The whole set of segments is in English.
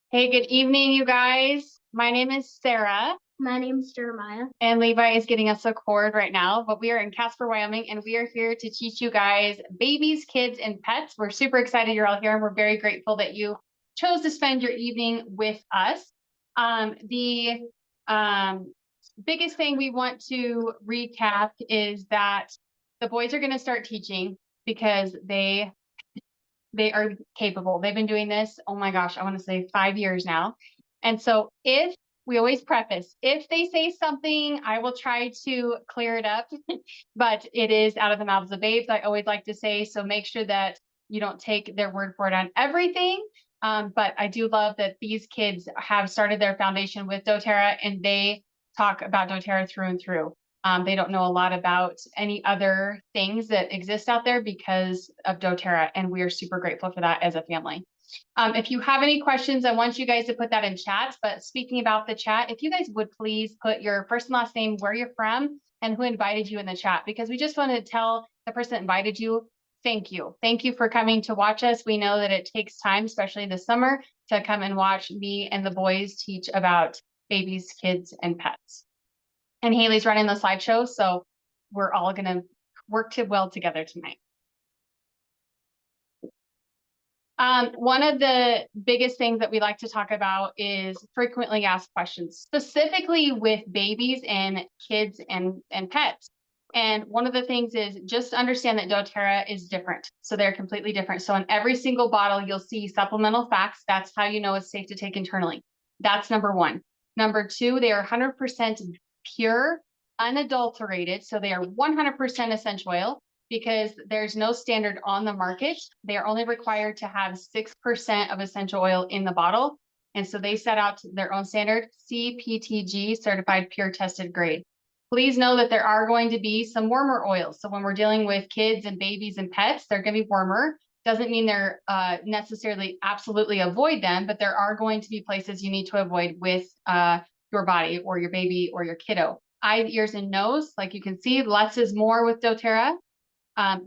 Hey, good evening, you guys. My name is Sarah. My name's Jeremiah. And Levi is getting us a cord right now, but we are in Casper, Wyoming, and we are here to teach you guys babies, kids, and pets. We're super excited you're all here, and we're very grateful that you chose to spend your evening with us. The biggest thing we want to recap is that the boys are going to start teaching because they are capable. They've been doing this, oh my gosh, I want to say 5 years now. And so if we always preface, if they say something, I will try to clear it up, but it is out of the mouths of babes, I always like to say. So make sure that you don't take their word for it on everything. But I do love that these kids have started their foundation with doTERRA, and they talk about doTERRA through and through. They don't know a lot about any other things that exist out there because of doTERRA, and we are super grateful for that as a family. If you have any questions, I want you guys to put that in chat. But speaking about the chat, if you guys would please put your first and last name, where you're from, and who invited you in the chat, because we just want to tell the person that invited you, thank you. Thank you for coming to watch us. We know that it takes time, especially this summer, to come and watch me and the boys teach about babies, kids, and pets. And Haley's running the slideshow, so we're all going to work well together tonight. One of the biggest things that we like to talk about is frequently asked questions, specifically with babies and kids and pets. And one of the things is just understand that doTERRA is different. So they're completely different. So in every single bottle, you'll see supplemental facts. That's how you know it's safe to take internally. That's number one. Number two, they are 100% pure, unadulterated. So they are 100% essential oil, because there's no standard on the market. They are only required to have 6% of essential oil in the bottle. And so they set out their own standard, CPTG, certified pure tested grade. Please know that there are going to be some warmer oils. So when we're dealing with kids and babies and pets, they're going to be warmer. Doesn't mean they're necessarily absolutely avoid them, but there are going to be places you need to avoid with your body or your baby or your kiddo. Eyes, ears, and nose, like you can see, less is more with doTERRA.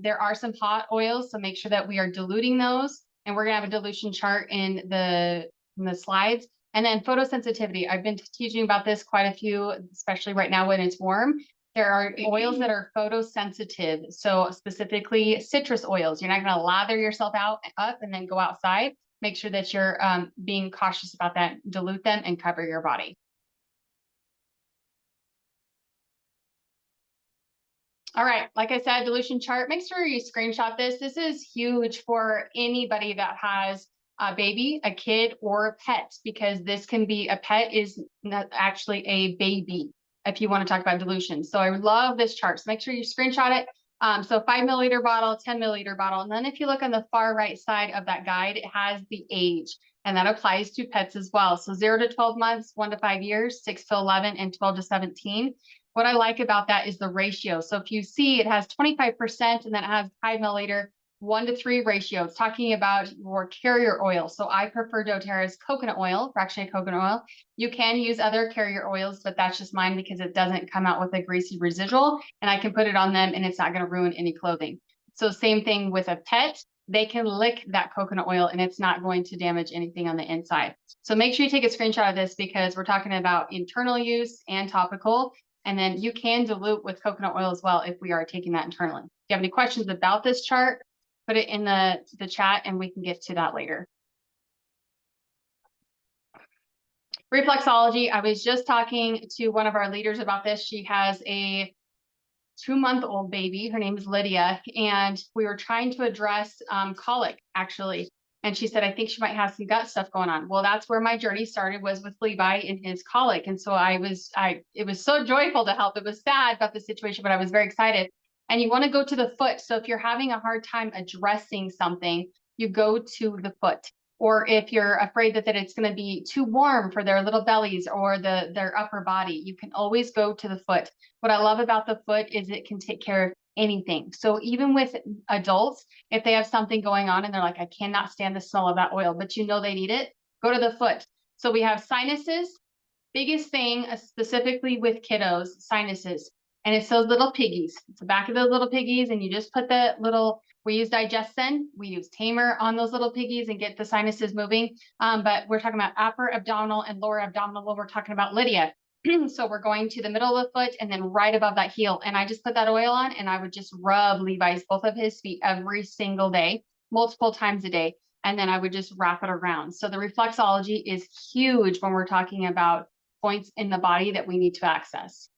There are some hot oils, so make sure that we are diluting those. And we're going to have a dilution chart in the slides. And then photosensitivity. I've been teaching about this quite a few, especially right now when it's warm. There are oils that are photosensitive. So specifically citrus oils. You're not going to lather yourself up and then go outside. Make sure that you're being cautious about that. Dilute them and cover your body. All right, like I said, dilution chart, make sure you screenshot this. This is huge for anybody that has a baby, a kid, or a pet, because this can be, a pet is not actually a baby if you want to talk about dilution. So I love this chart. So make sure you screenshot it. So 5 milliliter bottle, 10 milliliter bottle. And then if you look on the far right side of that guide, it has the age, and that applies to pets as well. So 0 to 12 months, 1 to 5 years, 6 to 11, and 12 to 17. What I like about that is the ratio. So if you see, it has 25%, and then it has 5 milliliter, 1 to 3 ratio. It's talking about your carrier oil. So I prefer doTERRA's coconut oil, fractionated coconut oil. You can use other carrier oils, but that's just mine because it doesn't come out with a greasy residual, and I can put it on them and it's not going to ruin any clothing. So same thing with a pet. They can lick that coconut oil and it's not going to damage anything on the inside. So make sure you take a screenshot of this, because we're talking about internal use and topical. And then you can dilute with coconut oil as well if we are taking that internally. If you have any questions about this chart, put it in the chat and we can get to that later. Reflexology. I was just talking to one of our leaders about this. She has a 2-month-old baby. Her name is Lydia. And we were trying to address colic, actually. And she said, I think she might have some gut stuff going on. Well, that's where my journey started, was with Levi and his colic. And so it was so joyful to help. It was sad about the situation, but I was very excited. And you want to go to the foot. So if you're having a hard time addressing something, you go to the foot. Or if you're afraid that it's going to be too warm for their little bellies or their upper body, you can always go to the foot. What I love about the foot is it can take care of anything. So even with adults, if they have something going on and they're like, I cannot stand the smell of that oil, but you know they need it, go to the foot. So we have sinuses. Biggest thing, specifically with kiddos, sinuses. And it's those little piggies. It's the back of those little piggies, and you just put the little We use Digestin, we use Tamer on those little piggies and get the sinuses moving. But we're talking about upper abdominal and lower abdominal when we're talking about Lydia. So we're going to the middle of the foot and then right above that heel. And I just put that oil on and I would just rub Levi's, both of his feet every single day, multiple times a day. And then I would just wrap it around. So the reflexology is huge when we're talking about points in the body that we need to access.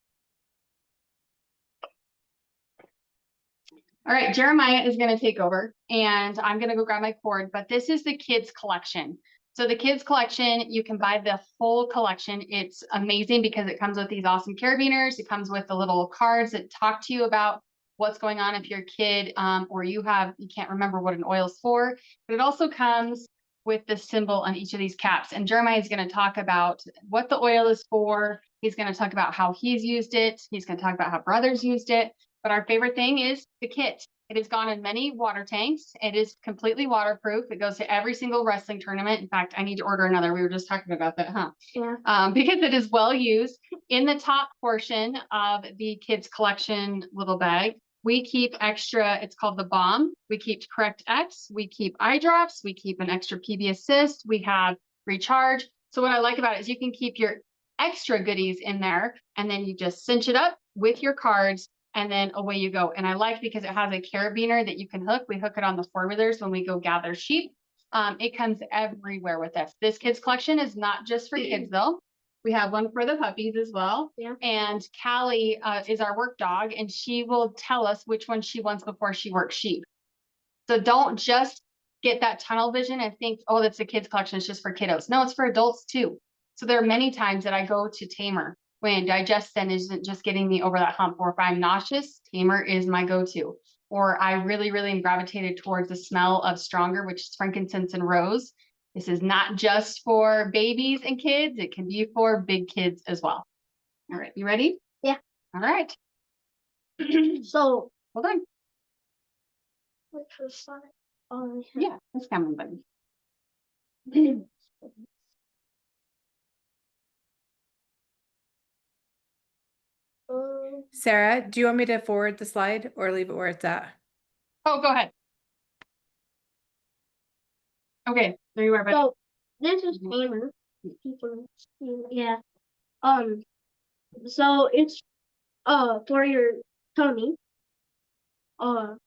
All right, Jeremiah is going to take over and I'm going to go grab my cord, but this is the kids collection. So the kids collection, you can buy the whole collection. It's amazing because it comes with these awesome carabiners. It comes with the little cards that talk to you about what's going on if you're a kid or you can't remember what an oil is for, but it also comes with the symbol on each of these caps. And Jeremiah is going to talk about what the oil is for. He's going to talk about how he's used it. He's going to talk about how brothers used it. But our favorite thing is the kit. It has gone in many water tanks. It is completely waterproof. It goes to every single wrestling tournament. In fact, I need to order another. We were just talking about that, huh? Yeah. Because it is well used. In the top portion of the kids collection little bag, we keep extra, it's called the bomb. We keep Correct X. We keep eye drops. We keep an extra PB assist. We have recharge. So what I like about it is you can keep your extra goodies in there and then you just cinch it up with your cards and then away you go. And I like because it has a carabiner that you can hook. We hook it on the four-wheelers when we go gather sheep. It comes everywhere with us. This kids collection is not just for kids though. We have one for the puppies as well. Yeah. And Callie is our work dog and she will tell us which one she wants before she works sheep. So don't just get that tunnel vision and think, oh, that's a kids collection. It's just for kiddos. No, it's for adults too. So there are many times that I go to Tamer when Digestin isn't just getting me over that hump, or if I'm nauseous, Tamer is my go-to. Or I really, really am gravitated towards the smell of Stronger, which is frankincense and rose. This is not just for babies and kids. It can be for big kids as well. All right, you ready? Yeah. All right. So, Hold on. which was fun. Oh, Yeah, it's coming, buddy. Sarah, do you want me to forward the slide or leave it where it's at? Oh, go ahead. Okay, there you are, buddy. So this is Tamer. Yeah. So it's for your tummy. So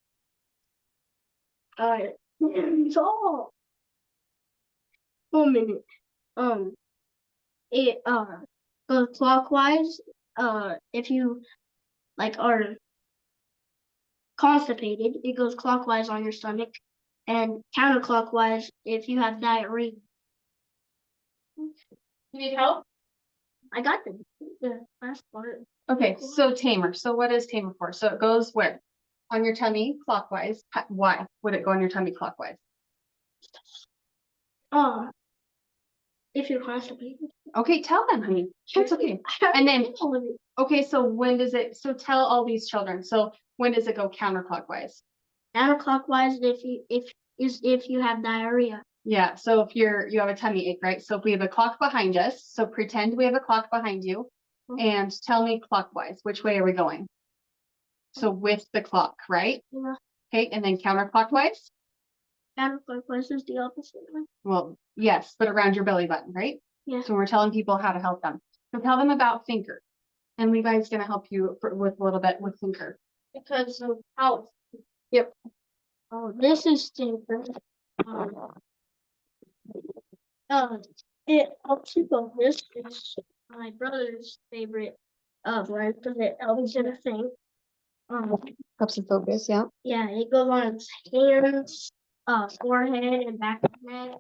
1 minute. It goes clockwise. If you like are constipated, it goes clockwise on your stomach, and counterclockwise if you have diarrhea. You need help? I got the last part. Okay, so Tamer. So what is Tamer for? So it goes where? On your tummy, clockwise. Why would it go on your tummy clockwise? If you're constipated. Okay, tell them, honey. That's okay. And then, okay, so when does it, so tell all these children. So when does it go counterclockwise? Counterclockwise if you have diarrhea. Yeah, so if you have a tummy ache, right? So if we have a clock behind us, so pretend we have a clock behind you and tell me clockwise, which way are we going? So with the clock, right? Yeah. Okay, and then counterclockwise? Counterclockwise is the opposite way. Well, yes, but around your belly button, right? Yeah. So we're telling people how to help them. So tell them about Thinker. And Levi's going to help you with a little bit with Thinker. Because of health. Yep. Oh, this is Thinker. It helps you focus. It's my brother's favorite brand because it helps him think. Helps you focus, yeah. Yeah, it goes on his hands, forehead, and back of the neck.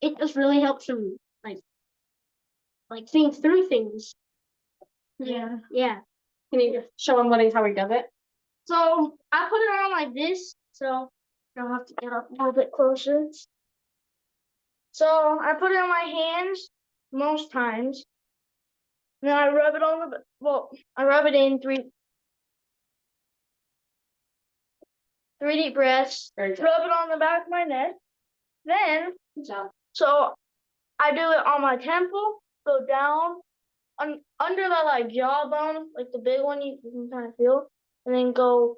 It just really helps him like think through things. Yeah. Yeah. Can you show him how he does it? So I put it on like this, so I'll have to get up a little bit closer. So I put it on my hands most times. Then I rub it on I rub it in three deep breaths. Rub it on the back of my neck. Then, so I do it on my temple, go down, under the jawbone, like the big one you can kind of feel, and then go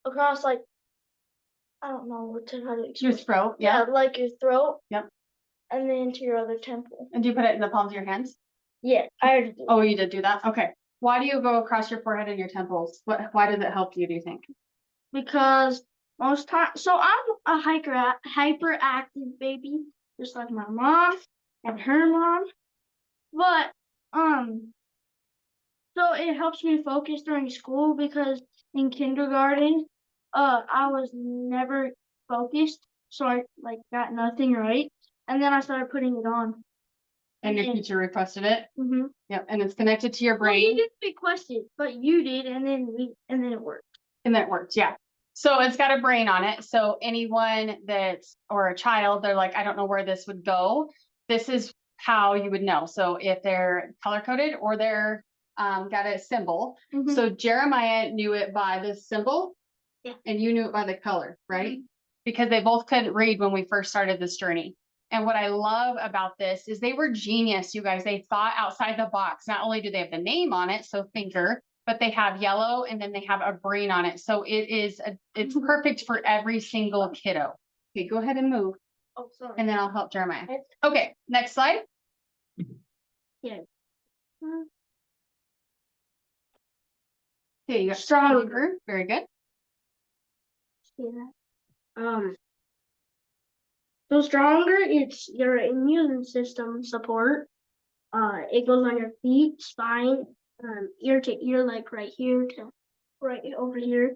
across I don't know how to Your explain. throat. Yeah, Yeah. like your throat. Yep. And then to your other temple. And do you put it in the palms of your hands? Yeah, I already did. Oh, you did do that? Okay. Why do you go across your forehead and your temples? Why does it help you, do you think? Because most times, so I'm a hyperactive baby, just like my mom and her mom. But so it helps me focus during school because in kindergarten, I was never focused, so I like got nothing right, and then I started putting it on. And your teacher requested it? Mm-hmm. Yep. And it's connected to your Well, you brain. didn't request it, but you did, and then it worked. And that worked, yeah. So it's got a brain on it. So anyone that's, or a child, they're like, I don't know where this would go. This is how you would know. So if they're color coded or they're got a symbol. Mhm. So Jeremiah knew it by the symbol. Yeah. And you knew it by the color, right? Because they both couldn't read when we first started this journey. And what I love about this is they were genius, you guys. They thought outside the box. Not only do they have the name on it, so thinker, but they have yellow and then they have a brain on it. So it's perfect for every single kiddo. Okay, go ahead and move. Oh, sorry. And then I'll help Jeremiah. Okay, next slide. Yeah. Okay, you got Stronger. Very good. See that? So stronger, it's your immune system support. It goes on your feet, spine, ear to ear, like right here to right over here.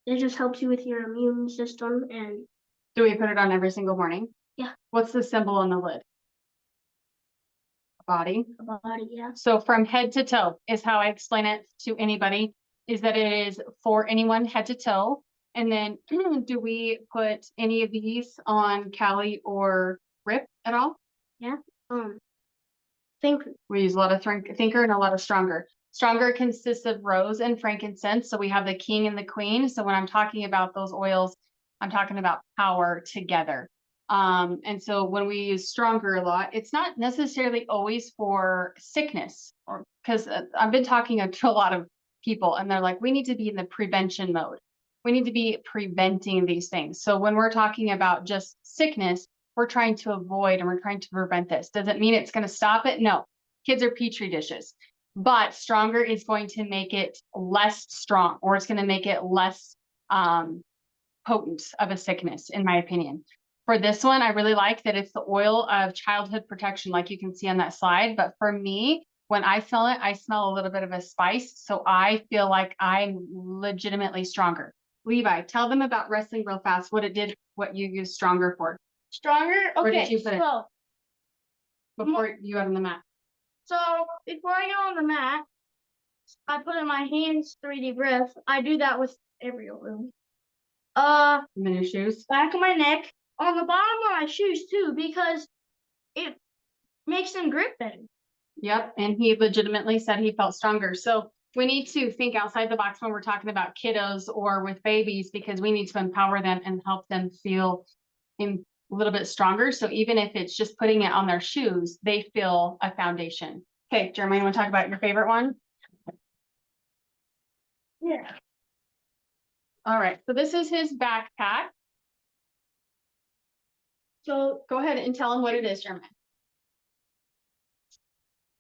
It just helps you with your immune system. And Do we put it on every single morning? Yeah. What's the symbol on the lid? Body. the body, yeah. So from head to toe is how I explain it to anybody, is that it is for anyone head to toe. And then do we put any of these on Callie or Rip at all? Think We use a lot of thinker and a lot of stronger. Stronger consists of rose and frankincense. So we have the king and the queen. So when I'm talking about those oils, I'm talking about power together. And so when we use stronger a lot, it's not necessarily always for sickness, or because I've been talking to a lot of people and they're like, we need to be in the prevention mode. We need to be preventing these things. So when we're talking about just sickness, we're trying to avoid and we're trying to prevent this. Does it mean it's going to stop it? No. Kids are petri dishes, but stronger is going to make it less strong, or it's going to make it less potent of a sickness, in my opinion. For this one, I really like that it's the oil of childhood protection, like you can see on that slide. But for me, when I smell it, I smell a little bit of a spice. So I feel like I'm legitimately stronger. Levi, tell them about wrestling real fast, what it did, what you used stronger for. stronger. Where Okay, did you put it? so Before you got on the mat. so before I get on the mat, I put in my hands 3D breath. I do that with every oil. And then your shoes. Back of my neck, on the bottom of my shoes too, because it makes them grip better. Yep. And he legitimately said he felt stronger. So we need to think outside the box when we're talking about kiddos or with babies, because we need to empower them and help them feel a little bit stronger. So even if it's just putting it on their shoes, they feel a foundation. Okay, Jeremiah, you want to talk about your favorite one? Yeah. All right. So this is his backpack. So go ahead and tell him what it is, Jeremiah.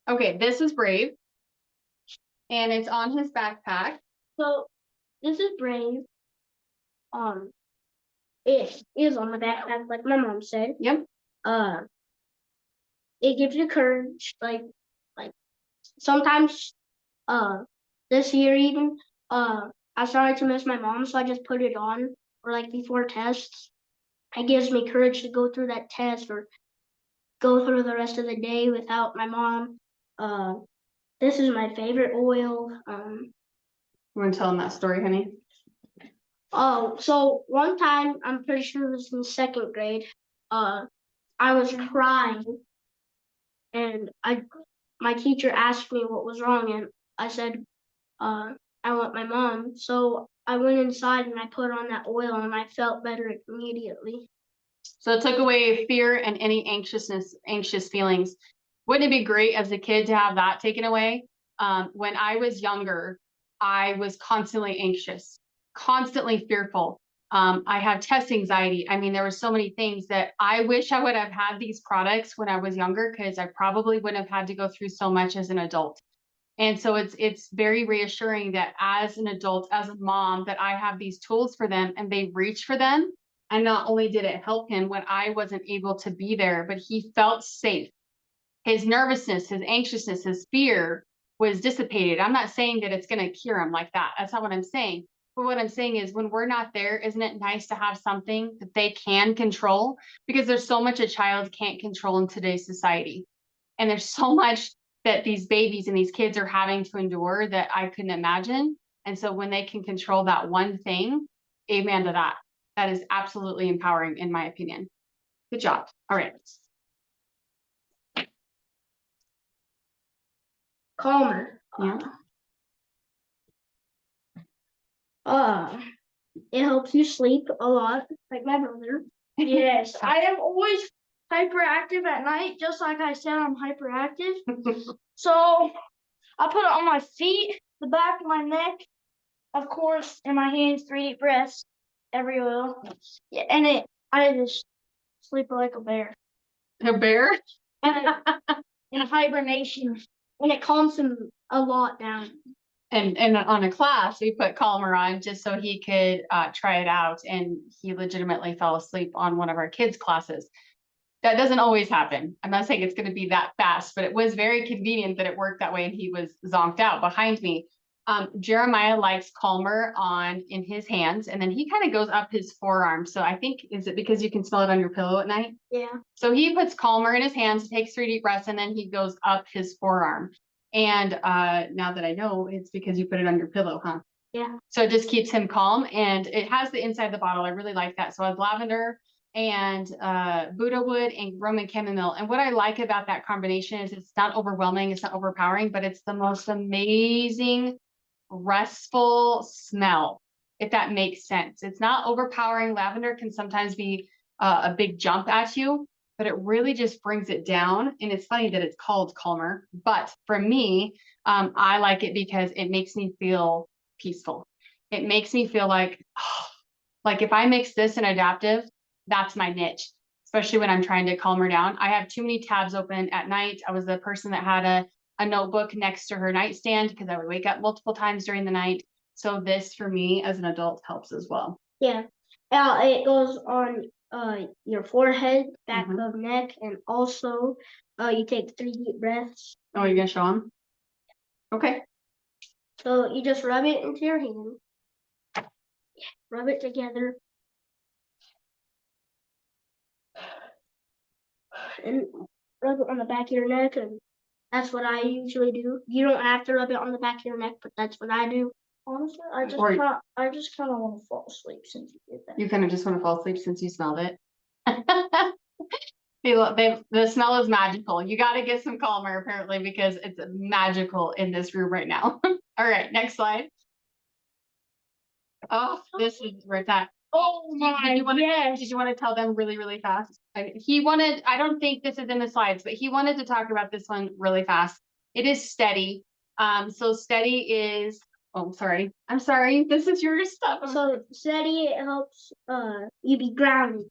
Okay, this is Brave. And it's on his backpack. So this is Brave. It is on the backpack, like my mom said. Yep. It gives you courage. Like sometimes, this year even, I started to miss my mom, so I just put it on, or like before tests. It gives me courage to go through that test or go through the rest of the day without my mom. This is my favorite oil. You want to tell him that story, honey? Oh, so one time, I'm pretty sure it was in second grade, I was crying and my teacher asked me what was wrong, and I said, I want my mom. So I went inside and I put on that oil and I felt better immediately. So it took away fear and any anxious feelings. Wouldn't it be great as a kid to have that taken away? When I was younger, I was constantly anxious. constantly fearful. I have test anxiety. I mean, there were so many things that I wish I would have had these products when I was younger, because I probably wouldn't have had to go through so much as an adult. And so it's very reassuring that as an adult, as a mom, that I have these tools for them and they reach for them. And not only did it help him when I wasn't able to be there, but he felt safe. His nervousness, his anxiousness, his fear was dissipated. I'm not saying that it's going to cure him like that. That's not what I'm saying. But what I'm saying is, when we're not there, isn't it nice to have something that they can control? Because there's so much a child can't control in today's society. And there's so much that these babies and these kids are having to endure that I couldn't imagine. And so when they can control that one thing, amen to that. That is absolutely empowering, in my opinion. Good job. All right. Calmer. Yeah. It helps you sleep a lot, like my brother. Yes, I am always hyperactive at night, just like I said, I'm hyperactive. So I put it on my feet, the back of my neck, of course, in my hands, 3 deep breaths everywhere. Yeah, and I just sleep like a bear. A bear? In a hibernation, and it calms him a lot down. And on a class, we put Calmer on just so he could try it out, and he legitimately fell asleep on one of our kids' classes. That doesn't always happen. I'm not saying it's going to be that fast, but it was very convenient that it worked that way, and he was zonked out behind me. Jeremiah likes Calmer on in his hands, and then he kind of goes up his forearm. So I think, is it because you can smell it on your pillow at night? Yeah. So he puts Calmer in his hands, takes 3 deep breaths, and then he goes up his forearm. And now that I know, it's because you put it on your pillow, huh? Yeah. So it just keeps him calm, and it has the inside of the bottle. I really like that. So I have lavender and Buddha wood and Roman chamomile. And what I like about that combination is it's not overwhelming, it's not overpowering, but it's the most amazing, restful smell, if that makes sense. It's not overpowering. Lavender can sometimes be a big jump at you, but it really just brings it down. And it's funny that it's called Calmer, but for me, I like it because it makes me feel peaceful. It makes me feel like, oh, like if I mix this and adaptive, that's my niche, especially when I'm trying to calm her down. I have too many tabs open at night. I was the person that had a notebook next to her nightstand because I would wake up multiple times during the night. So this for me as an adult helps as well. Yeah. It goes on your forehead, back of neck, and also you take 3 deep breaths. Oh, you're gonna show them? Okay. So you just rub it into your hand. Rub it together. And rub it on the back of your neck, and that's what I usually do. You don't have to rub it on the back of your neck, but that's what I do. Honestly, I just kind of want to fall asleep since you did that. You kind of just want to fall asleep since you smelled it. The smell is magical. You got to get some Calmer apparently, because it's magical in this room right now. All right, next slide. Oh, this is where it's at. Oh my, yes. Did you want to tell them really, really fast? He wanted, I don't think this is in the slides, but he wanted to talk about this one really fast. It is Steady. So Steady is, oh, sorry. I'm sorry. This is your stuff. So Steady, it helps you be grounded.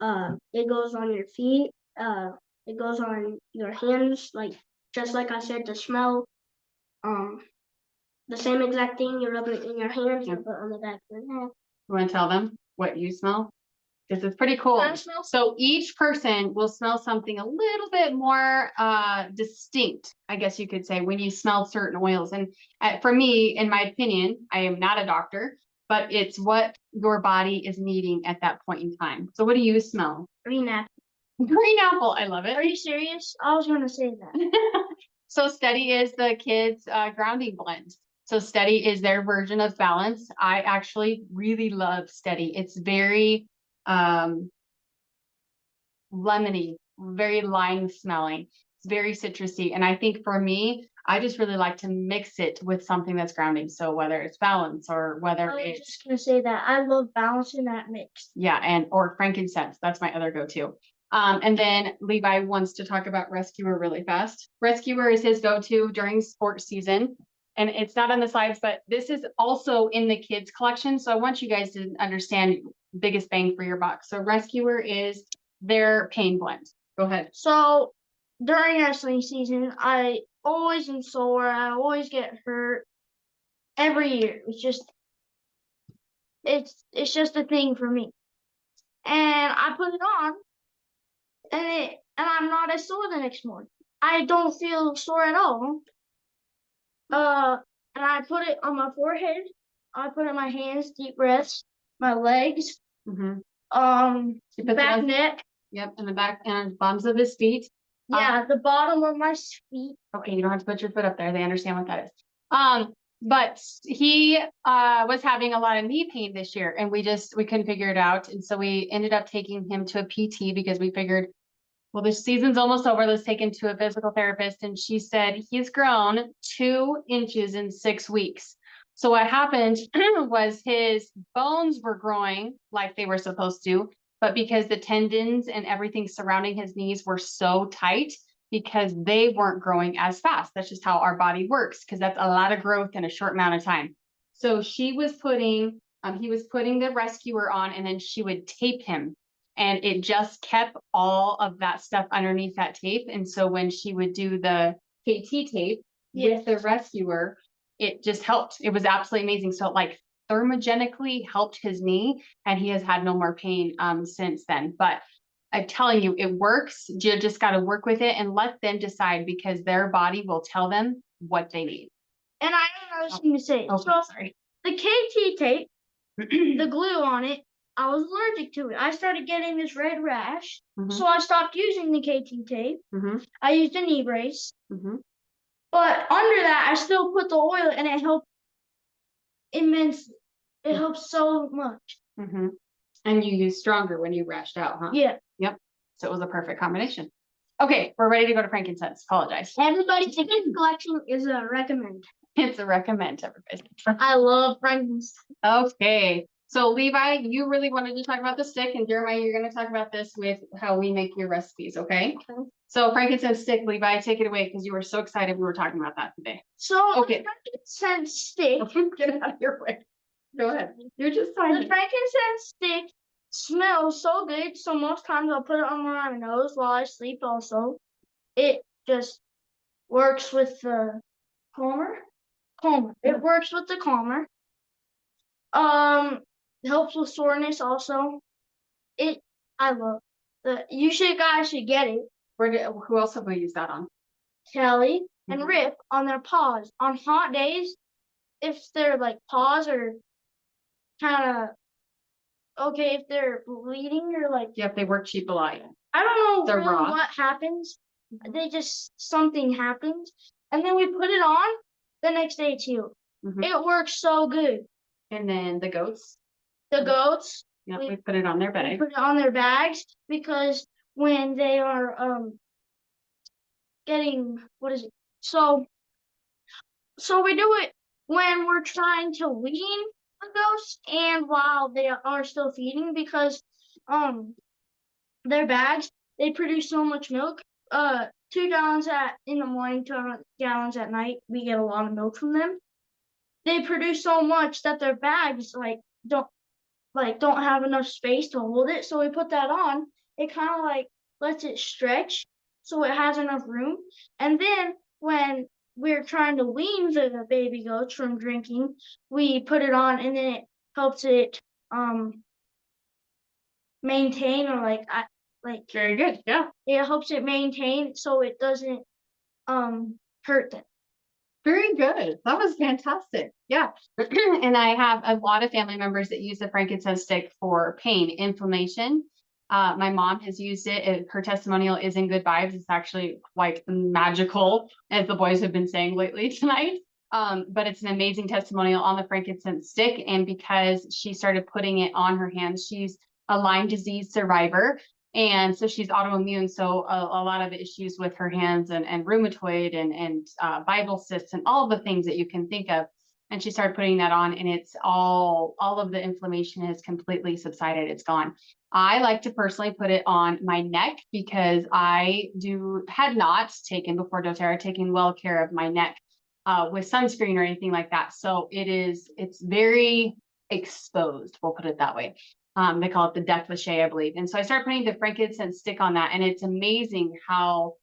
It goes on your feet. It goes on your hands, like just like I said, the smell. The same exact thing. You rub it in your hands, you put it on the back of your neck. You want to tell them what you smell? This is pretty cool. So each person will smell something a little bit more distinct, I guess you could say, when you smell certain oils. And for me, in my opinion, I am not a doctor, but it's what your body is needing at that point in time. So what do you smell? Green apple. Green apple. I love it. Are you serious? I was going to say that. So Steady is the kids' grounding blend. So Steady is their version of Balance. I actually really love Steady. It's very lemony, very lime smelling. It's very citrusy. And I think for me, I just really like to mix it with something that's grounding. So whether it's Balance or whether I was it's just gonna say that I love Balance in that mix. Yeah, or frankincense. That's my other go-to. And then Levi wants to talk about Rescuer really fast. Rescuer is his go-to during sports season. and it's not on the slides, but this is also in the kids collection. So I want you guys to understand biggest bang for your buck. So Rescuer is their pain blend. Go ahead. So during wrestling season, I always am sore. I always get hurt every year. It's just a thing for me. And I put it on, and I'm not as sore the next morning. I don't feel sore at all. And I put it on my forehead. I put it on my hands, deep breaths, my legs, You put back, neck. Yep, in the back and bottoms of his feet. Yeah, the bottom of my feet. Okay, you don't have to put your foot up there. They understand what that is. But he was having a lot of knee pain this year, and we couldn't figure it out. And so we ended up taking him to a PT because we figured, well, this season's almost over. Let's take him to a physical therapist. And she said he's grown 2 inches in 6 weeks. So what happened was his bones were growing like they were supposed to, but because the tendons and everything surrounding his knees were so tight, because they weren't growing as fast. That's just how our body works, because that's a lot of growth in a short amount of time. So he was putting the Rescuer on, and then she would tape him, and it just kept all of that stuff underneath that tape. And so when she would do the KT tape with the Rescuer, it just helped. It was absolutely amazing. So it like thermogenically helped his knee, and he has had no more pain since then. But I'm telling you, it works. You just got to work with it and let them decide, because their body will tell them what they need. And I have another thing to say. Oh, so sorry. The KT tape, the glue on it, I was allergic to it. I started getting this red rash, so I stopped using the KT tape. I used a knee brace. But under that, I still put the oil, and it helped immensely. It helps so much. And you used stronger when you rashed out, huh? Yeah. Yep. So it was a perfect combination. Okay, we're ready to go to frankincense. Apologize. Everybody, chicken collection is a recommend. It's a recommend, everybody. I love frankincense. Okay. So Levi, you really wanted to talk about the stick, and Jeremiah, you're going to talk about this with how we make your recipes, okay? So frankincense stick, Levi, take it away, because you were so excited we were talking about that today. So the frankincense stick. Get out of your way. Go ahead. You're just The frankincense stick smells so good, so most times I'll put it on my nose while I sleep also. It just works with the calmer. It works with the calmer. Helps with soreness also. I love guys should get it. Who else have we used that on? Kelly and Rip on their paws. On hot days, if their like paws are kind of okay, if they're bleeding or like Yep, they work cheap a lot. I don't know They're really raw. what happens. They just something happens, and then we put it on. The next day it's healed. It works so good. And then the goats. The goats. Yeah, we put it on their bag. We put it on their bags because when they are getting so we do it when we're trying to wean the goats and while they are still feeding, because their bags, they produce so much milk. 2 gallons in the morning, 2 gallons at night. We get a lot of milk from them. They produce so much that their bags don't have enough space to hold it. So we put that on. It kind of like lets it stretch so it has enough room. And then when we're trying to wean the baby goats from drinking, we put it on, and then it helps it maintain, or like very good. Yeah. It helps it maintain so it doesn't hurt them. Very good. That was fantastic. Yeah. And I have a lot of family members that use the frankincense stick for pain, inflammation. My mom has used it. Her testimonial is in Good Vibes. It's actually quite magical, as the boys have been saying lately tonight. But it's an amazing testimonial on the frankincense stick. And because she started putting it on her hands, she's a Lyme disease survivor. And so she's autoimmune. So a lot of issues with her hands and rheumatoid and Bible cysts and all the things that you can think of. And she started putting that on, and it's all of the inflammation has completely subsided. It's gone. I like to personally put it on my neck because I had not taken before doTERRA, taken well care of my neck. with sunscreen or anything like that. So it's very exposed. We'll put it that way. They call it the décolleté, I believe. And so I started putting the frankincense stick on that, and it's amazing how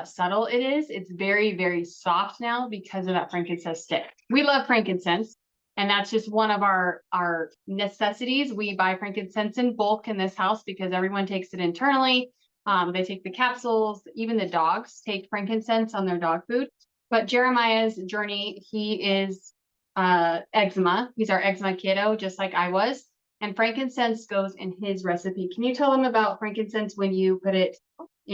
subtle it is. It's very, very soft now because of that frankincense stick. We love frankincense, and that's just one of our necessities. We buy frankincense in bulk in this house because everyone takes it internally. They take the capsules. Even the dogs take frankincense on their dog food. But Jeremiah's journey, he is eczema. He's our eczema kiddo, just like I was. And frankincense goes in his recipe. Can you tell them about frankincense when you put it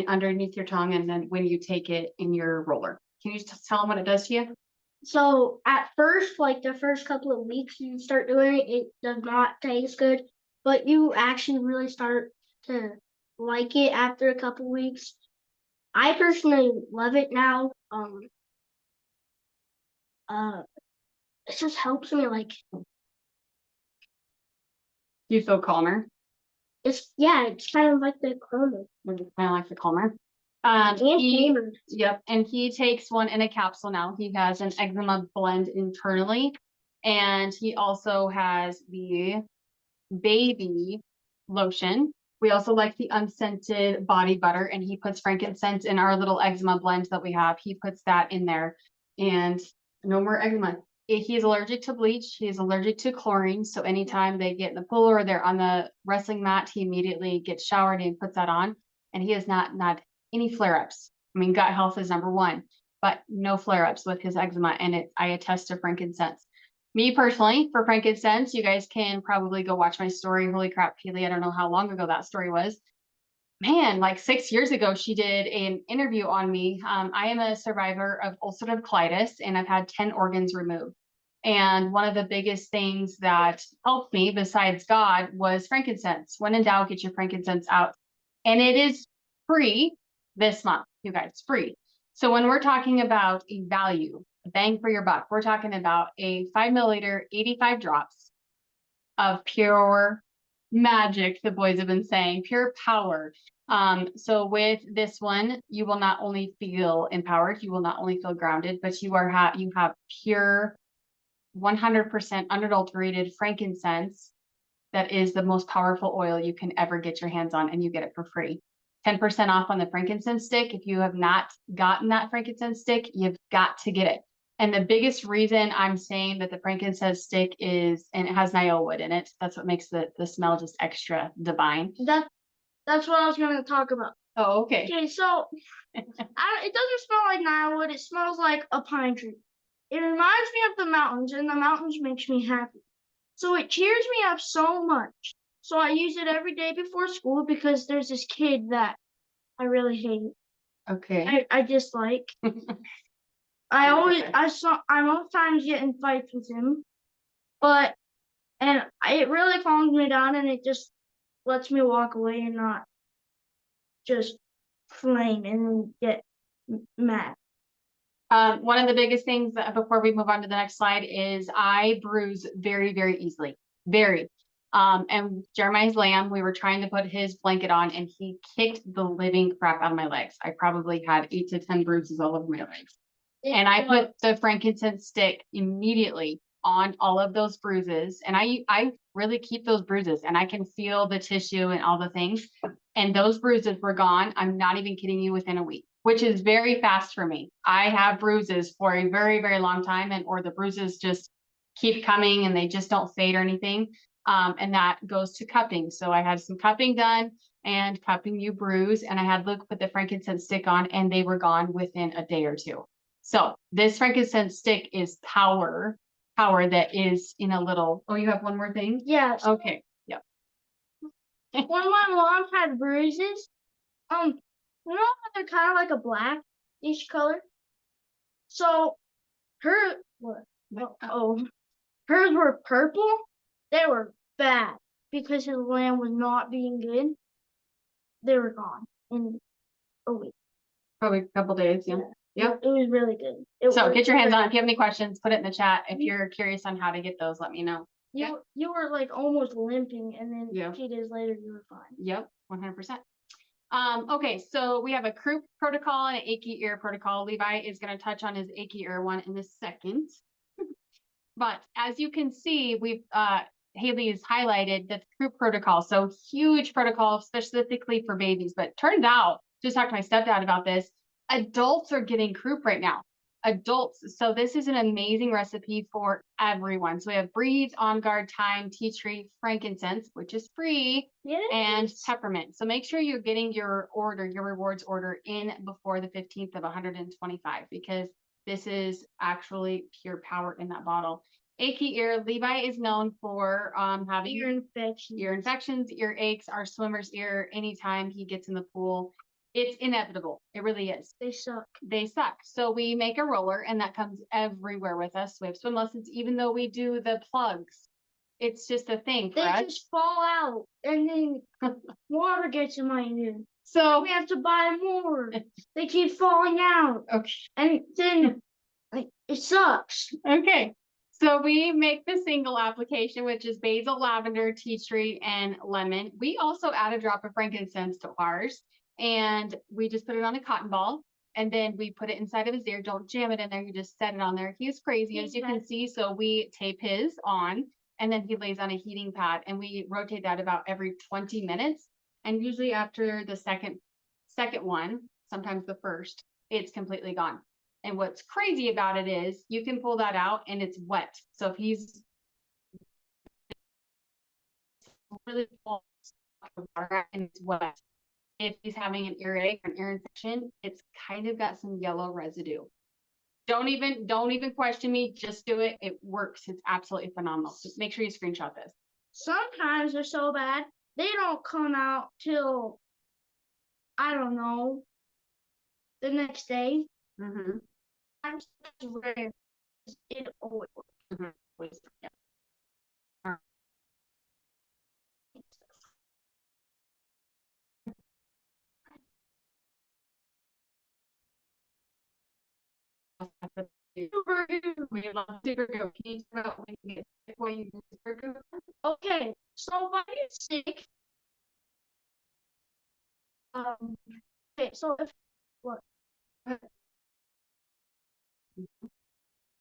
underneath your tongue and then when you take it in your roller? Can you just tell them what it does to you? So at first, like the first couple of weeks you start doing it, it does not taste good, but you actually really start to like it after a couple weeks. I personally love it now. It just helps me, like, Do you feel calmer? it's kind of like the calmer. Kind of like the calmer. And tamer. Yep, and he takes one in a capsule now. He has an eczema blend internally, and he also has the baby lotion. We also like the unscented body butter, and he puts frankincense in our little eczema blend that we have. He puts that in there, and no more eczema. He's allergic to bleach. He's allergic to chlorine. So anytime they get in the pool or they're on the wrestling mat, he immediately gets showered and puts that on. And he has not any flare-ups. I mean, gut health is number one, but no flare-ups with his eczema. And I attest to frankincense. Me personally, for frankincense, you guys can probably go watch my story. Holy crap, Keely, I don't know how long ago that story was. Man, like 6 years ago, she did an interview on me. I am a survivor of ulcerative colitis, and I've had 10 organs removed. And one of the biggest things that helped me, besides God, was frankincense. When in doubt, get your frankincense out. And it is free this month, you guys, free. So when we're talking about a value, a bang for your buck, we're talking about a 5 milliliter, 85 drops of pure magic, the boys have been saying, pure power. So with this one, you will not only feel empowered, you will not only feel grounded, but you have pure 100% unadulterated frankincense that is the most powerful oil you can ever get your hands on, and you get it for free. 10% off on the frankincense stick. If you have not gotten that frankincense stick, you've got to get it. And the biggest reason I'm saying that the frankincense stick is, and it has nile wood in it, that's what makes the smell just extra divine. That's what I was going to talk about. Oh, okay. Okay, so it doesn't smell like nile wood. It smells like a pine tree. It reminds me of the mountains, and the mountains makes me happy. So it cheers me up so much. So I use it every day before school because there's this kid that I really hate. Okay. I dislike. I most times get in fights with him, and it really calms me down, and it just lets me walk away and not just flame and get mad. One of the biggest things before we move on to the next slide is I bruise very, very easily. Very. And Jeremiah's lamb, we were trying to put his blanket on, and he kicked the living crap out of my legs. I probably had 8 to 10 bruises all over my legs. And I put the frankincense stick immediately on all of those bruises. And I really keep those bruises, and I can feel the tissue and all the things. And those bruises were gone. I'm not even kidding you, within a week, which is very fast for me. I have bruises for a very, very long time, or the bruises just keep coming and they just don't fade or anything. And that goes to cupping. So I had some cupping done and cupping you bruise, and I had Luke put the frankincense stick on, and they were gone within a day or two. So this frankincense stick is power that is in a little, oh, you have one more thing? Yes. Okay. Yep. When my mom had bruises, you know how they're kind of like a blackish color? So hers were purple. They were bad because his lamb was not being good. They were gone in a week. Probably a couple days, yeah. Yep. It was really good. So get your hands on it. If you have any questions, put it in the chat. If you're curious on how to get those, let me know. You were like almost limping, and then Yeah. 2 days later you were fine. Yep, 100%. Okay, so we have a croup protocol and an achy ear protocol. Levi is going to touch on his achy ear one in a second. But as you can see, we've Haley has highlighted the croup protocol. So huge protocol specifically for babies. But turned out, just talked to my stepdad about this, adults are getting croup right now. Adults. So this is an amazing recipe for everyone. So we have breeze, on guard, thyme, tea tree, frankincense, which is free, and peppermint. So make sure you're getting your order, your rewards order in before the 15th of 125, because this is actually pure power in that bottle. Achy ear, Levi is known for having ear infections, ear aches, our swimmer's ear anytime he gets in the pool. It's inevitable. It really is. They suck. They suck. So we make a roller, and that comes everywhere with us. We have swim lessons, even though we do the plugs. It's just a thing for us. They just fall out, and then water gets in my ear. So We have to buy more. They keep falling out, okay. and then like it sucks. Okay. So we make the single application, which is basil, lavender, tea tree, and lemon. We also add a drop of frankincense to ours, and we just put it on a cotton ball, and then we put it inside of his ear. Don't jam it in there. You just set it on there. He's crazy, as you can see. So we tape his on, and then he lays on a heating pad, and we rotate that about every 20 minutes. And usually after the second one, sometimes the first, it's completely gone. And what's crazy about it is you can pull that out and it's wet. So if he's really full of water and it's wet, if he's having an earache or an ear infection, it's kind of got some yellow residue. Don't even question me. Just do it. It works. It's absolutely phenomenal. Just make sure you screenshot this. Sometimes they're so bad they don't come out till I don't know the next day. Mm-hmm. That's rare. It always works. Mm-hmm. Yeah. We love super glue. Can you talk about when you get sick, why you use super glue? Okay, so if I get sick, okay, so if what, and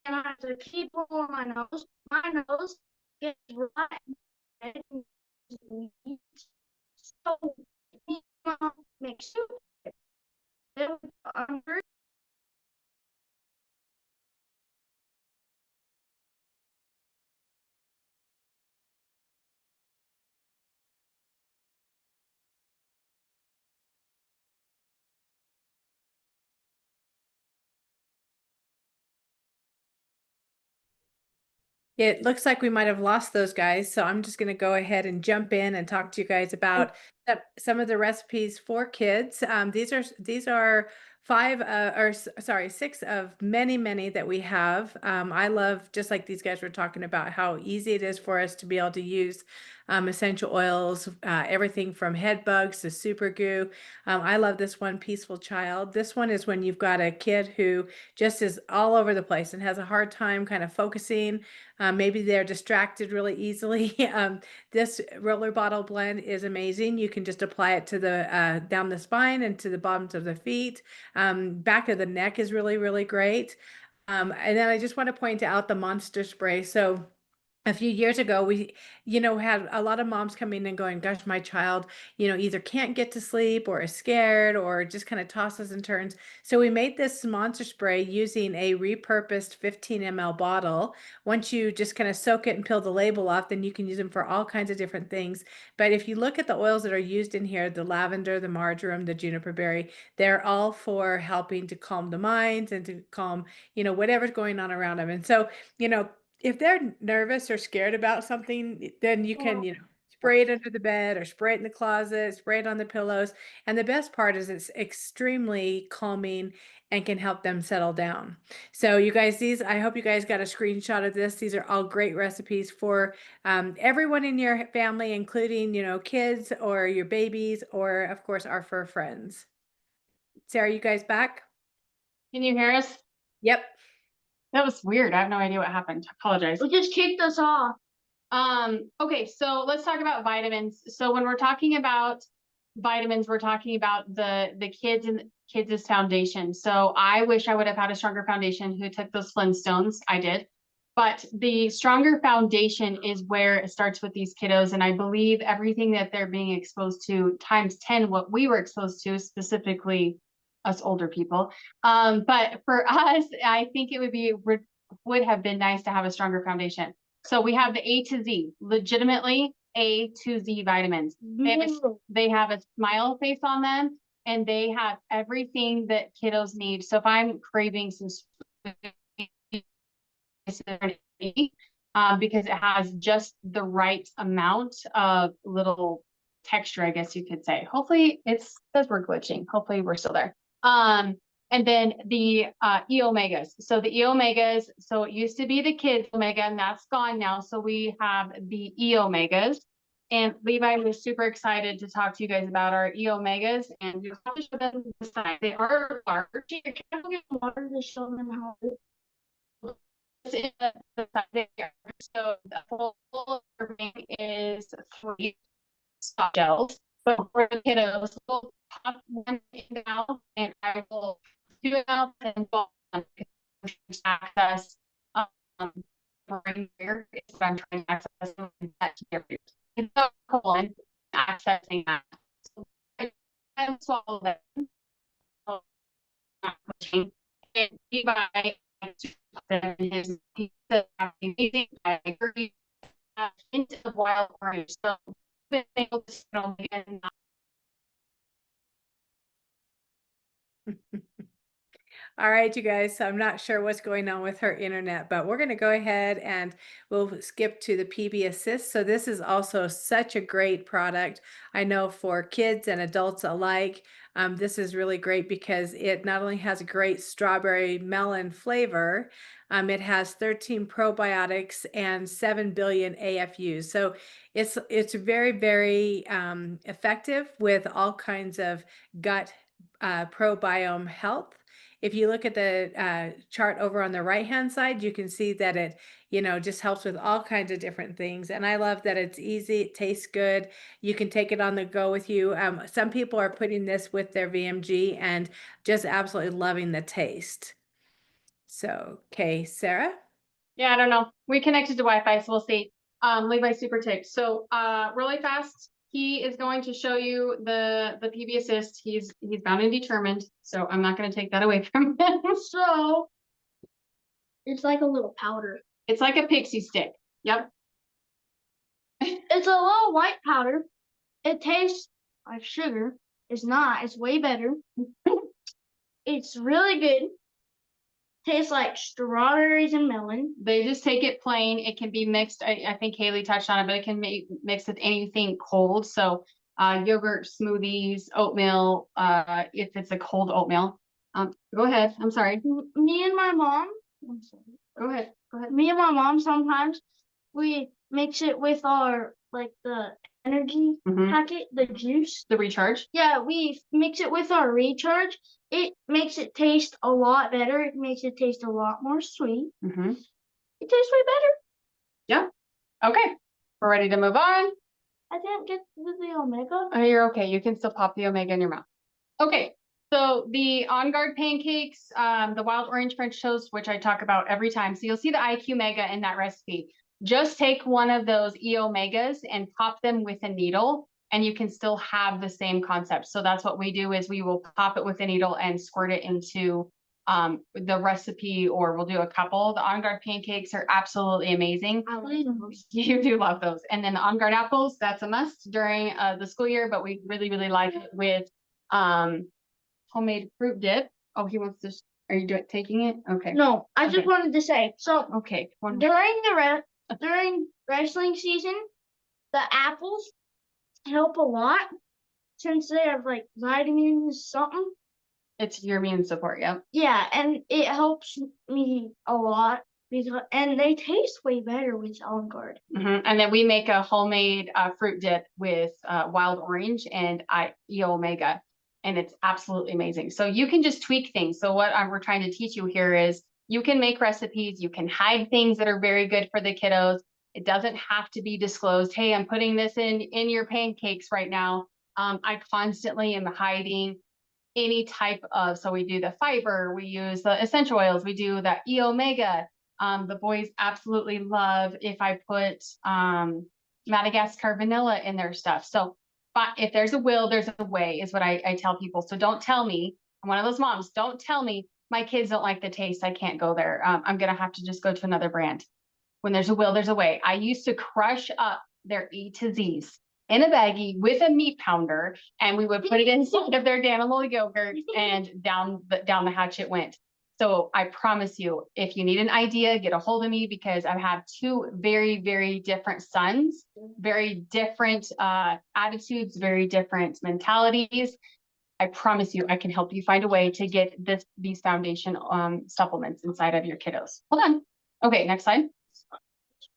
I have to keep blowing my nose gets red, so make soup. Under It looks like we might have lost those guys, so I'm just going to go ahead and jump in and talk to you guys about some of the recipes for kids. These are six of many that we have. I love, just like these guys were talking about, how easy it is for us to be able to use essential oils, everything from head bugs to super goo. I love this one, Peaceful Child. This one is when you've got a kid who just is all over the place and has a hard time kind of focusing. Maybe they're distracted really easily. This roller bottle blend is amazing. You can just apply it to the down the spine and to the bottoms of the feet. Back of the neck is really great. And then I just want to point out the Monster Spray. So a few years ago, we, had a lot of moms coming and going, gosh, my child, either can't get to sleep or is scared or just kind of tosses and turns. So we made this Monster Spray using a repurposed 15 ml bottle. Once you just kind of soak it and peel the label off, then you can use them for all kinds of different things. But if you look at the oils that are used in here, the lavender, the marjoram, the juniper berry, they're all for helping to calm the mind and to calm, whatever's going on around them. And so, if they're nervous or scared about something, then you can, spray it under the bed or spray it in the closet, spray it on the pillows. And the best part is it's extremely calming and can help them settle down. So you guys, I hope you guys got a screenshot of this. These are all great recipes for everyone in your family, including, kids or your babies, or of course, our fur friends. Sarah, you guys back? Can you hear us? Yep. That was weird. I have no idea what happened. I apologize. it just kicked us off. Okay, so let's talk about vitamins. So when we're talking about vitamins, we're talking about the kids and kids' foundation. So I wish I would have had a stronger foundation. Who took those Flintstones? I did. But the stronger foundation is where it starts with these kiddos. And I believe everything that they're being exposed to times 10 what we were exposed to, specifically us older people. But for us, I think it would have been nice to have a stronger foundation. So we have the A to Z, legitimately A to Z vitamins. They have a smile face on them, and they have everything that kiddos need. So if I'm craving some because it has just the right amount of little texture, I guess you could say. Hopefully it says we're glitching. Hopefully we're still there. And then the E omegas. So the E omegas, so it used to be the kids omega, and that's gone now. So we have the E omegas. And Levi was super excited to talk to you guys about our E omegas, and you have to show them the size. They are large. You can't get water to show them how. So the whole serving is 3 soft gels, but for the kiddos, we'll pop one in the mouth, and I will do it out and go on access. Right here is what I'm trying to access that here. It's a colon accessing that. So I swallow that. And Levi his amazing. I agree. Into the wild orange. So been able to sit and All right, you guys. So I'm not sure what's going on with her internet, but we're going to go ahead and we'll skip to the PB Assist. So this is also such a great product. I know for kids and adults alike. This is really great because it not only has a great strawberry melon flavor, it has 13 probiotics and 7 billion AFUs. So it's very, very effective with all kinds of gut probiome health. If you look at the chart over on the right-hand side, you can see that it, just helps with all kinds of different things. And I love that it's easy, it tastes good. You can take it on the go with you. Some people are putting this with their VMG and just absolutely loving the taste. So, okay, Sarah? yeah, I don't know. We connected to Wi-Fi, so we'll see. Levi super ticked. So really fast, he is going to show you the PB Assist. He's bound and determined, so I'm not going to take that away from him. So it's like a little powder. It's like a pixie stick. Yep. It's a little white powder. It tastes like sugar. It's not. It's way better. It's really good. Tastes like strawberries and melon. They just take it plain. It can be mixed. I think Haley touched on it, but it can be mixed with anything cold. So yogurt, smoothies, oatmeal, if it's a cold oatmeal. Go ahead. I'm sorry. Me and my mom. I'm sorry. Go ahead. Go ahead. Me and my mom sometimes we mix it with our the energy packet, the juice. The recharge. Yeah, we mix it with our recharge. It makes it taste a lot better. It makes it taste a lot more sweet. It tastes way better. Yeah. Okay. We're ready to move on. I didn't get the omega. Oh, you're okay. You can still pop the omega in your mouth. Okay. So the On Guard pancakes, the wild orange French toast, which I talk about every time. So you'll see the IQ Mega in that recipe. Just take one of those E omegas and pop them with a needle, and you can still have the same concept. So that's what we do is we will pop it with a needle and squirt it into the recipe, or we'll do a couple. The On Guard pancakes are absolutely amazing. I love those. You do love those. And then the On Guard apples, that's a must during the school year, but we really, really like it with homemade fruit dip. Oh, he wants to. Are you taking it? Okay. No, I just wanted to say. So okay. During wrestling season, the apples help a lot since they have vitamins something. It's your immune support, yeah. Yeah, and it helps me a lot and they taste way better with On Guard. And then we make a homemade fruit dip with wild orange and E omega, and it's absolutely amazing. So you can just tweak things. So what we're trying to teach you here is you can make recipes, you can hide things that are very good for the kiddos. It doesn't have to be disclosed. Hey, I'm putting this in your pancakes right now. I constantly am hiding any type of, so we do the fiber, we use the essential oils, we do the E omega. The boys absolutely love if I put Madagascar vanilla in their stuff. So but if there's a will, there's a way, is what I tell people. So don't tell me, I'm one of those moms, don't tell me my kids don't like the taste, I can't go there. I'm gonna have to just go to another brand. When there's a will, there's a way. I used to crush up their E to Z's in a baggie with a meat pounder, and we would put it inside of their Danimal yogurt, and down the hatch it went. So I promise you, if you need an idea, get a hold of me, because I have two very, very different sons, very different attitudes, very different mentalities. I promise you, I can help you find a way to get these foundation supplements inside of your kiddos. Hold on. Okay, next slide.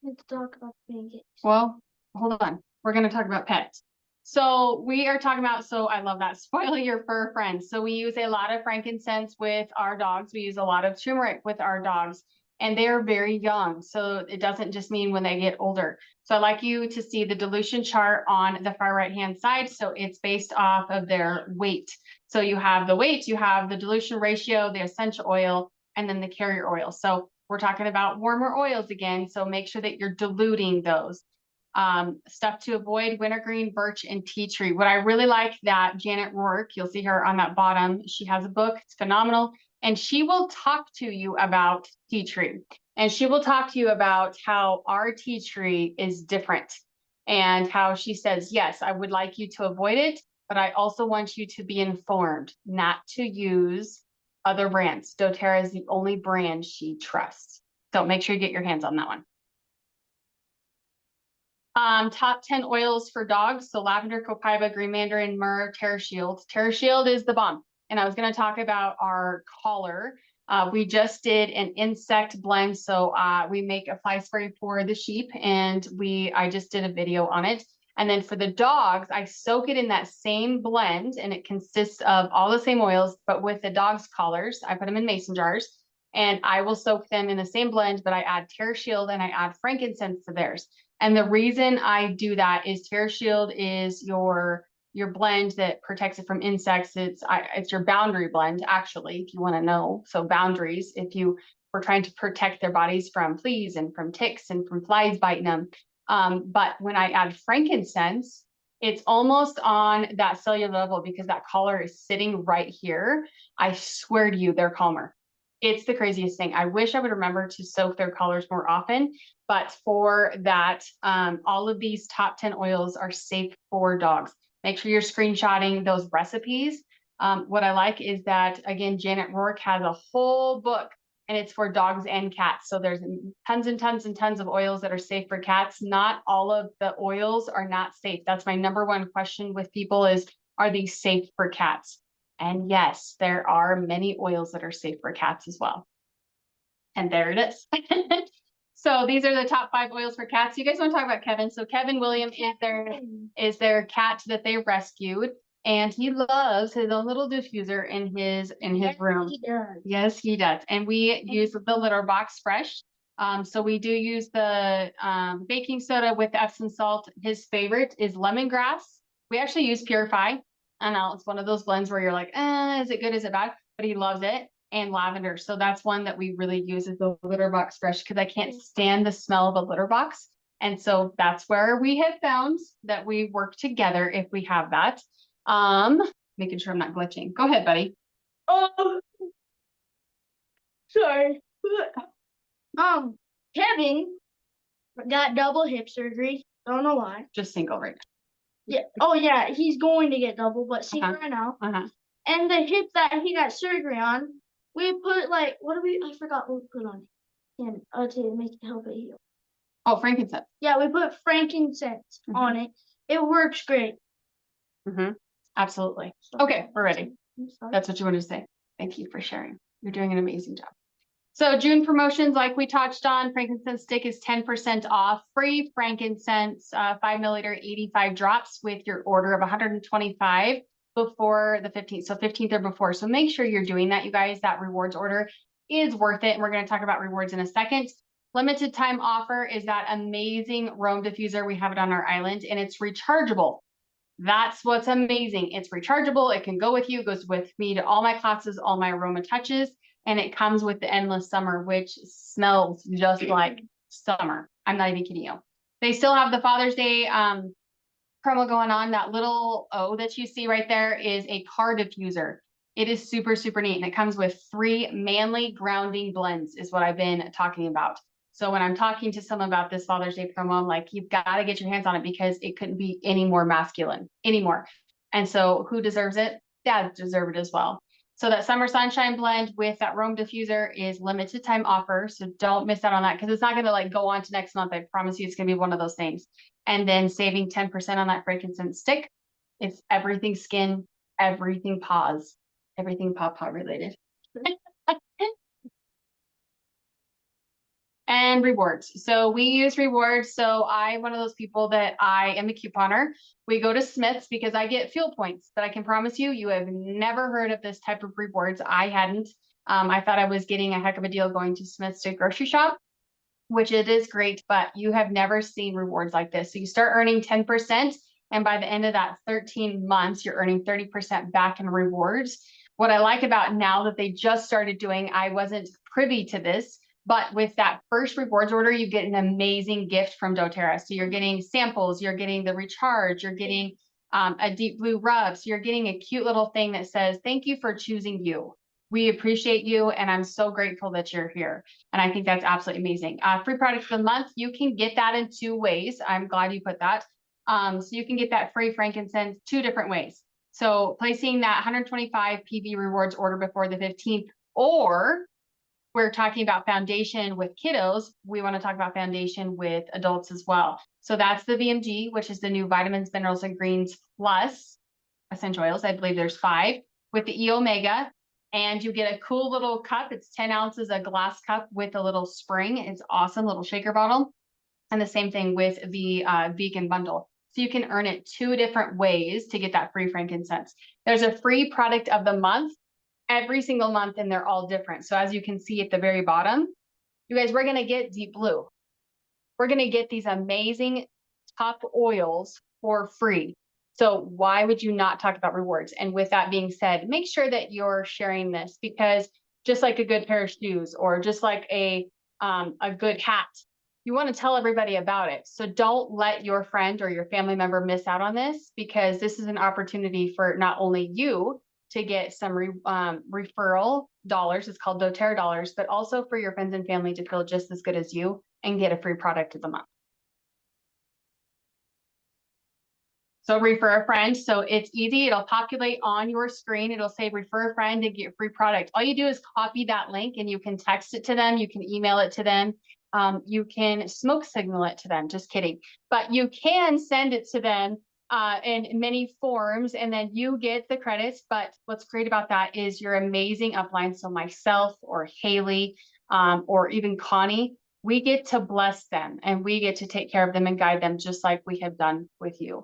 Let's talk about pancakes. Well, hold on. We're going to talk about pets. So we are talking about, so I love that, spoil your fur friends. So we use a lot of frankincense with our dogs. We use a lot of turmeric with our dogs, and they're very young. So it doesn't just mean when they get older. So I'd like you to see the dilution chart on the far right-hand side. So it's based off of their weight. So you have the weight, you have the dilution ratio, the essential oil, and then the carrier oil. So we're talking about warmer oils again. So make sure that you're diluting those. Stuff to avoid: wintergreen, birch, and tea tree. What I really like that Janet Rourke, you'll see her on that bottom, she has a book, it's phenomenal. And she will talk to you about tea tree. And she will talk to you about how our tea tree is different. And how she says, yes, I would like you to avoid it, but I also want you to be informed not to use other brands. doTERRA is the only brand she trusts. So make sure you get your hands on that one. Top 10 oils for dogs. So lavender, copaiba, green mandarin, myrrh, TerraShield. TerraShield is the bomb. And I was going to talk about our collar. We just did an insect blend. So we make a fly spray for the sheep, and I just did a video on it. And then for the dogs, I soak it in that same blend, and it consists of all the same oils, but with the dogs' collars, I put them in mason jars, and I will soak them in the same blend, but I add TerraShield and I add frankincense to theirs. And the reason I do that is TerraShield is your blend that protects it from insects. It's your boundary blend, actually, if you want to know. So boundaries, if you were trying to protect their bodies from fleas and from ticks and from flies biting them. But when I add frankincense, it's almost on that cellular level, because that collar is sitting right here. I swear to you, they're calmer. It's the craziest thing. I wish I would remember to soak their collars more often, but for that, all of these top 10 oils are safe for dogs. Make sure you're screenshotting those recipes. What I like is that, again, Janet Rourke has a whole book, and it's for dogs and cats. So there's tons and tons and tons of oils that are safe for cats. Not all of the oils are not safe. That's my number one question with people is, are these safe for cats? And yes, there are many oils that are safe for cats as well. And there it is. So these are the top 5 oils for cats. You guys want to talk about Kevin? So Kevin Williams is their cat that they rescued, and he loves his own little diffuser in his room. He does. Yes, he does. And we use the litter box fresh. So we do use the baking soda with Epsom salt. His favorite is lemongrass. We actually use Purify. I know it's one of those blends where you're like, is it good? Is it bad? But he loves it. And lavender. So that's one that we really use as the litter box fresh, because I can't stand the smell of a litter box. And so that's where we have found that we work together if we have that. Making sure I'm not glitching. Go ahead, buddy. Oh, sorry. Kevin got double hip surgery. Don't know why. Just single right Yeah. Oh yeah, he's going to get double, but single right now. now. And the hip that he got surgery on, we put I forgot what we put on it. And to make it help it heal. Oh, frankincense. Yeah, we put frankincense on it. It works great. Absolutely. Okay, we're ready. That's what you wanted to say. Thank you for sharing. You're doing an amazing job. So June promotions, like we touched on, frankincense stick is 10% off. Free frankincense, 5 milliliter, 85 drops with your order of 125 before the 15th. So 15th or before. So make sure you're doing that, you guys. That rewards order is worth it. And we're going to talk about rewards in a second. Limited time offer is that amazing Roam diffuser. We have it on our island, and it's rechargeable. That's what's amazing. It's rechargeable. It can go with you. It goes with me to all my classes, all my aroma touches, and it comes with the Endless Summer, which smells just like summer. I'm not even kidding you. They still have the Father's Day promo going on. That little O that you see right there is a car diffuser. It is super, super neat. And it comes with 3 manly grounding blends is what I've been talking about. So when I'm talking to someone about this Father's Day promo, I'm like, you've got to get your hands on it because it couldn't be any more masculine anymore. And so who deserves it? Dads deserve it as well. So that Summer Sunshine blend with that Rome diffuser is limited time offer. So don't miss out on that because it's not going to like go on to next month. I promise you it's going to be one of those things. And then saving 10% on that frankincense stick. It's everything skin, everything paws, everything paw related. And rewards. So we use rewards. So I'm one of those people that I am a couponer. We go to Smith's because I get fuel points, but I can promise you, you have never heard of this type of rewards. I hadn't. I thought I was getting a heck of a deal going to Smith's to grocery shop, which it is great, but you have never seen rewards like this. So you start earning 10%, and by the end of that 13 months, you're earning 30% back in rewards. What I like about now that they just started doing, I wasn't privy to this, but with that first rewards order, you get an amazing gift from doTERRA. So you're getting samples, you're getting the recharge, you're getting a deep blue rub. So you're getting a cute little thing that says, thank you for choosing you. We appreciate you, and I'm so grateful that you're here. And I think that's absolutely amazing. Free product of the month, you can get that in 2 ways. I'm glad you put that. So you can get that free frankincense 2 different ways. So placing that 125 PV rewards order before the 15th, or we're talking about foundation with kiddos, we want to talk about foundation with adults as well. So that's the VMG, which is the new vitamins, minerals, and greens plus essential oils. I believe there's 5 with the E Omega. And you get a cool little cup. It's 10 ounces, a glass cup with a little spring. It's awesome, little shaker bottle. And the same thing with the vegan bundle. So you can earn it 2 different ways to get that free frankincense. There's a free product of the month every single month, and they're all different. So as you can see at the very bottom, you guys, we're going to get deep blue. We're going to get these amazing top oils for free. So why would you not talk about rewards? And with that being said, make sure that you're sharing this, because just like a good pair of shoes or just like a good hat, you want to tell everybody about it. So don't let your friend or your family member miss out on this, because this is an opportunity for not only you to get some referral dollars, it's called doTERRA dollars, but also for your friends and family to feel just as good as you and get a free product of the month. So refer a friend. So it's easy. It'll populate on your screen. It'll say refer a friend and get free product. All you do is copy that link and you can text it to them. You can email it to them. You can smoke signal it to them. Just kidding. But you can send it to them in many forms, and then you get the credits. But what's great about that is your amazing upline. So myself or Haley or even Connie, we get to bless them and we get to take care of them and guide them just like we have done with you.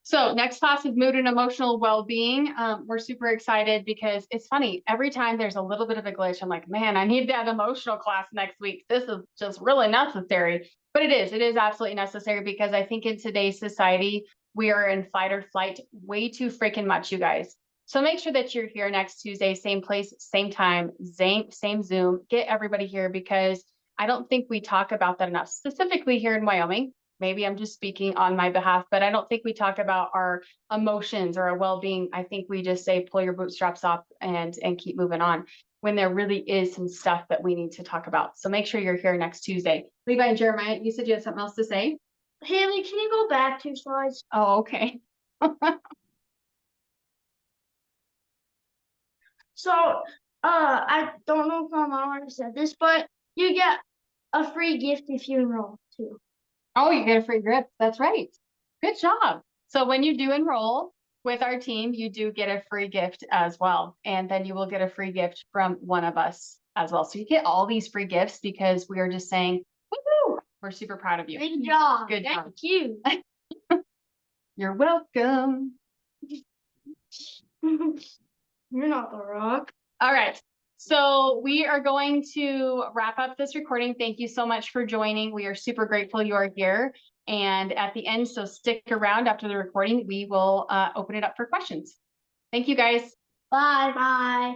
So next class is mood and emotional well-being. We're super excited because it's funny. Every time there's a little bit of a glitch, I'm like, man, I need that emotional class next week. This is just really necessary. But it is absolutely necessary, because I think in today's society, we are in fight or flight way too freaking much, you guys. So make sure that you're here next Tuesday, same place, same time, same Zoom. Get everybody here, because I don't think we talk about that enough, specifically here in Wyoming. Maybe I'm just speaking on my behalf, but I don't think we talk about our emotions or our well-being. I think we just say, pull your bootstraps up and keep moving on, when there really is some stuff that we need to talk about. So make sure you're here next Tuesday. Levi and Jeremiah, you said you had something else to say? Haley, can you go back 2 slides? Oh, okay. So, I don't know if my mom already said this, but you get a free gift if you enroll too. Oh, you get a free grip. That's right. Good job. So when you do enroll with our team, you do get a free gift as well. And then you will get a free gift from one of us as well. So you get all these free gifts because we are just saying, woohoo, we're super proud of you. Good job. Good job. Thank you. You're welcome. You're not the rock. All right. So we are going to wrap up this recording. Thank you so much for joining. We are super grateful you are here. And at the end, so stick around after the recording, we will open it up for questions. Thank you, guys. Bye. Bye.